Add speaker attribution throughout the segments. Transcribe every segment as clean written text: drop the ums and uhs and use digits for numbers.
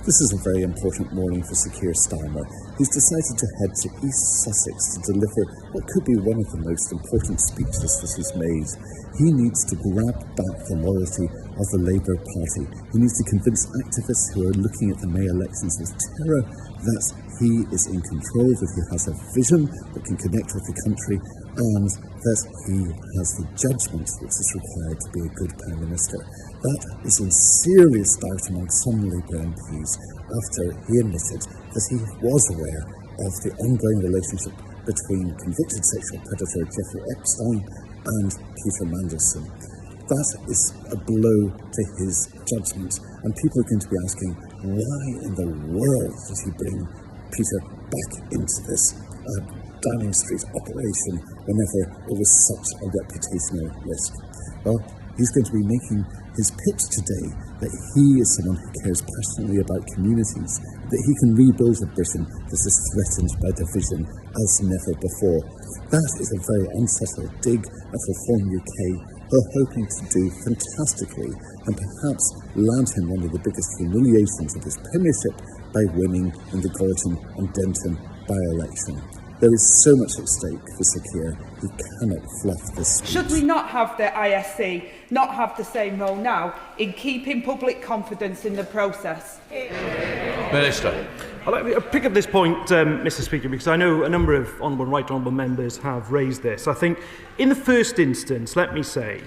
Speaker 1: This is a very important morning for Sir Keir Starmer. He's decided to head to East Sussex to deliver what could be one of the most important speeches that he's made. He needs to grab back the loyalty of the Labour Party. He needs to convince activists who are looking at the May elections with terror that he is in control, that he has a vision that can connect with the country, and that he has the judgment which is required to be a good Prime Minister. That is in serious doubt among some Labour MPs after he admitted that he was aware of the ongoing relationship between convicted sexual predator Jeffrey Epstein and Peter Mandelson. That is a blow to his judgment, and people are going to be asking, why in the world did he bring Peter back into this Downing Street operation whenever it was such a reputational risk? Well, he's going to be making his pitch today that he is someone who cares passionately about communities, that he can rebuild a Britain that is threatened by division as never before. That is a very unsettled dig at Reform UK, who are hoping to do fantastically and perhaps land him one of the biggest humiliations of his premiership by winning in the Gorton and Denton by-election. There is so much at stake for Sir Keir, he cannot fluff this speech.
Speaker 2: Should we not have the ISC not have the same role now in keeping public confidence in the process?
Speaker 3: Minister.
Speaker 4: I'd like to pick up this point, Mr Speaker, because I know a number of honourable members have raised this. I think, in the first instance, let me say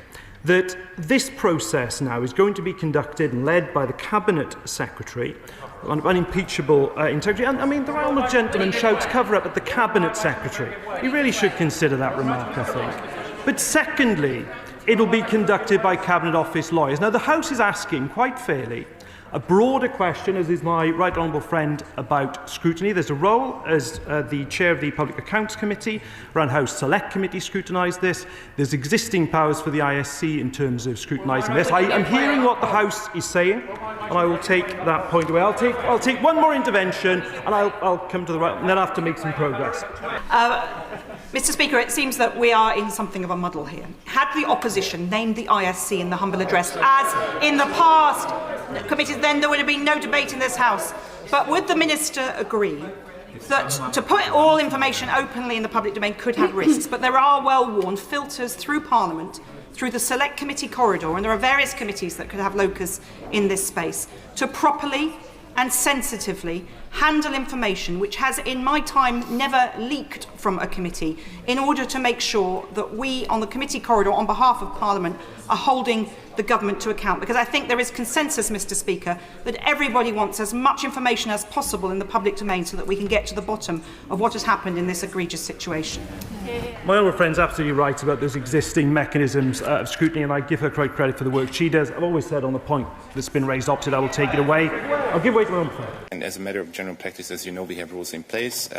Speaker 4: that this process now is going to be conducted and led by the Cabinet Secretary, unimpeachable integrity. And I mean, the Honourable Gentleman shouts cover up at the Cabinet Secretary. He really should consider that remark, I think. But secondly, it will be conducted by Cabinet Office lawyers. Now, the House is asking, quite fairly, a broader question, as is my right honourable friend, about scrutiny. There's a role as the chair of the Public Accounts Committee, around how Select Committee scrutinise this. There's existing powers for the ISC in terms of scrutinising this. I am hearing what the House is saying, and I will take that point away. I'll take one more intervention, and I'll come to the right, and then I have to make some progress.
Speaker 5: Mr Speaker, it seems that we are in something of a muddle here. Had the opposition named the ISC in the humble address, as in the past committees, then there would have been no debate in this House. But would the Minister agree that to put all information openly in the public domain could have risks, but there are well-worn filters through Parliament, through the Select Committee corridor, and there are various committees that could have locus in this space, to properly and sensitively handle information which has, in my time, never leaked from a committee, in order to make sure that we, on the committee corridor, on behalf of Parliament, are holding the government to account. Because I think there is consensus, Mr Speaker, that everybody wants as much information as possible in the public domain so that we can get to the bottom of what has happened in this egregious situation.
Speaker 4: My honourable friend's absolutely right about those existing mechanisms of scrutiny, and I give her great credit for the work she does. I've always said on the point that's been raised opposite, I will take it away. I'll give way to my own friend.
Speaker 6: And as a matter of general practice, as you know, we have rules in place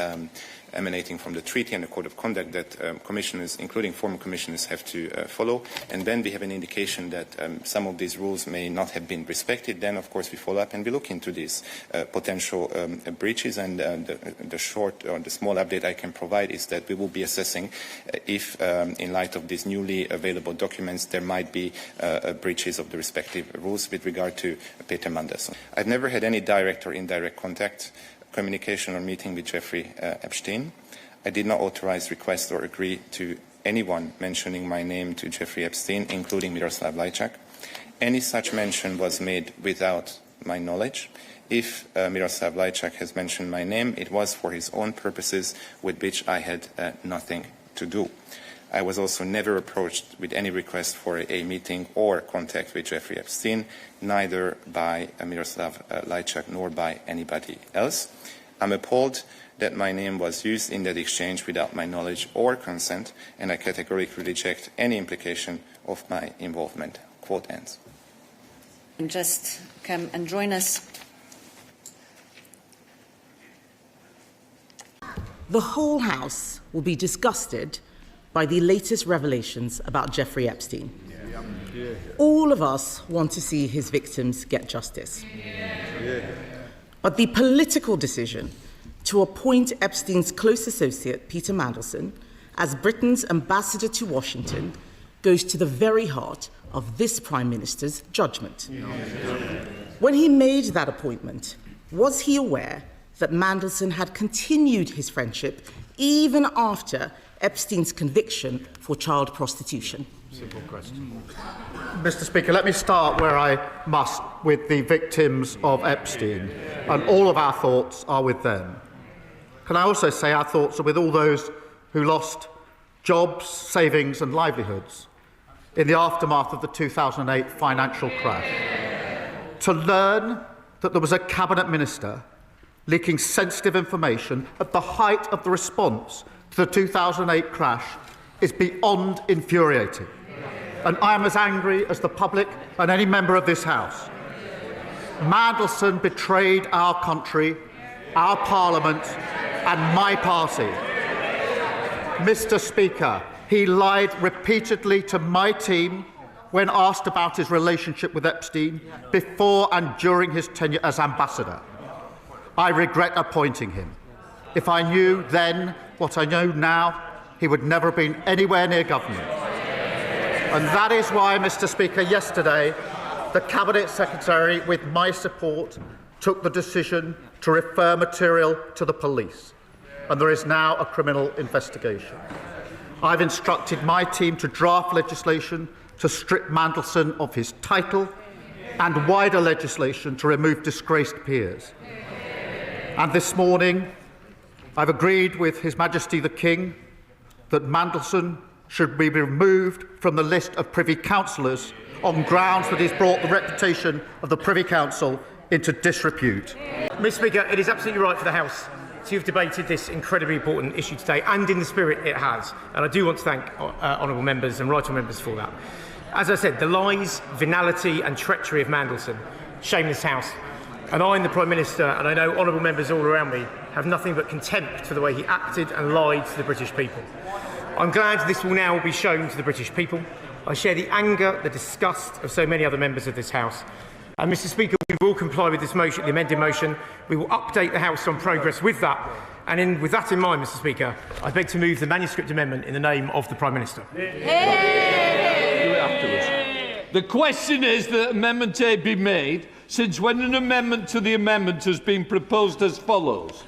Speaker 6: emanating from the treaty and the code of conduct that commissioners, including former commissioners, have to follow. And when we have an indication that some of these rules may not have been respected, then of course we follow up and we look into these potential breaches. And the small update I can provide is that we will be assessing if, in light of these newly available documents, there might be breaches of the respective rules with regard to Peter Mandelson. I've never had any direct or indirect contact, communication or meeting with Jeffrey Epstein. I did not authorize, request or agree to anyone mentioning my name to Jeffrey Epstein, including Miroslav Lajčák. Any such mention was made without my knowledge. If Miroslav Lajčák has mentioned my name, it was for his own purposes with which I had nothing to do. I was also never approached with any request for a meeting or contact with Jeffrey Epstein, neither by Miroslav Lajčák nor by anybody else. I'm appalled that my name was used in that exchange without my knowledge or consent, and I categorically reject any implication of my involvement. Quote ends.
Speaker 7: Just come and join us.
Speaker 8: The whole House will be disgusted by the latest revelations about Jeffrey Epstein. All of us want to see his victims get justice. But the political decision to appoint Epstein's close associate, Peter Mandelson, as Britain's ambassador to Washington goes to the very heart of this Prime Minister's judgment. When he made that appointment, Was he aware that Mandelson had continued his friendship even after Epstein's conviction for child prostitution?
Speaker 9: Simple question. Mr. Speaker, let me start where I must, with the victims of Epstein, and all of our thoughts are with them. Can I also say our thoughts are with all those who lost jobs, savings and livelihoods in the aftermath of the 2008 financial crash. To learn that there was a Cabinet Minister leaking sensitive information at the height of the response to the 2008 crash is beyond infuriating. And I am as angry as the public and any member of this House. Mandelson betrayed our country, our Parliament and my party. Mr. Speaker, he lied repeatedly to my team when asked about his relationship with Epstein before and during his tenure as ambassador. I regret appointing him. If I knew then what I know now, he would never have been anywhere near government. And that is why, Mr. Speaker, yesterday, the Cabinet Secretary, with my support, took the decision to refer material to the police. And there is now a criminal investigation. I've instructed my team to draft legislation to strip Mandelson of his title and wider legislation to remove disgraced peers. And this morning, I've agreed with His Majesty the King that Mandelson should be removed from the list of Privy Councillors on grounds that he's brought the reputation of the Privy Council into disrepute.
Speaker 10: Mr. Speaker, it is absolutely right for the House to have debated this incredibly important issue today, and in the spirit it has. And I do want to thank honourable members and right honourable members for that. As I said, the lies, venality and treachery of Mandelson shame this House. And I and the Prime Minister, and I know honourable members all around me, have nothing but contempt for the way he acted and lied to the British people. I'm glad this will now be shown to the British people. I share the anger, the disgust of so many other members of this House. And, Mr. Speaker, we will comply with this motion, the amended motion. We will update the House on progress with that. And with that in mind, Mr. Speaker, I beg to move the manuscript amendment in the name of the Prime Minister.
Speaker 3: The question is that Amendment A be made, since when an amendment to the amendment has been proposed as follows: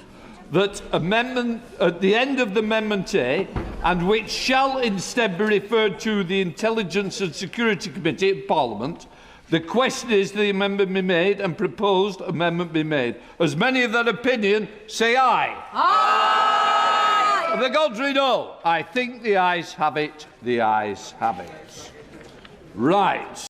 Speaker 3: that amendment at the end of the Amendment A, and which shall instead be referred to the Intelligence and Security Committee of Parliament, the question is the amendment be made and proposed amendment be made. As many of that opinion, say aye. Aye! The contrary, no. I think the ayes have it. The ayes have it. Right.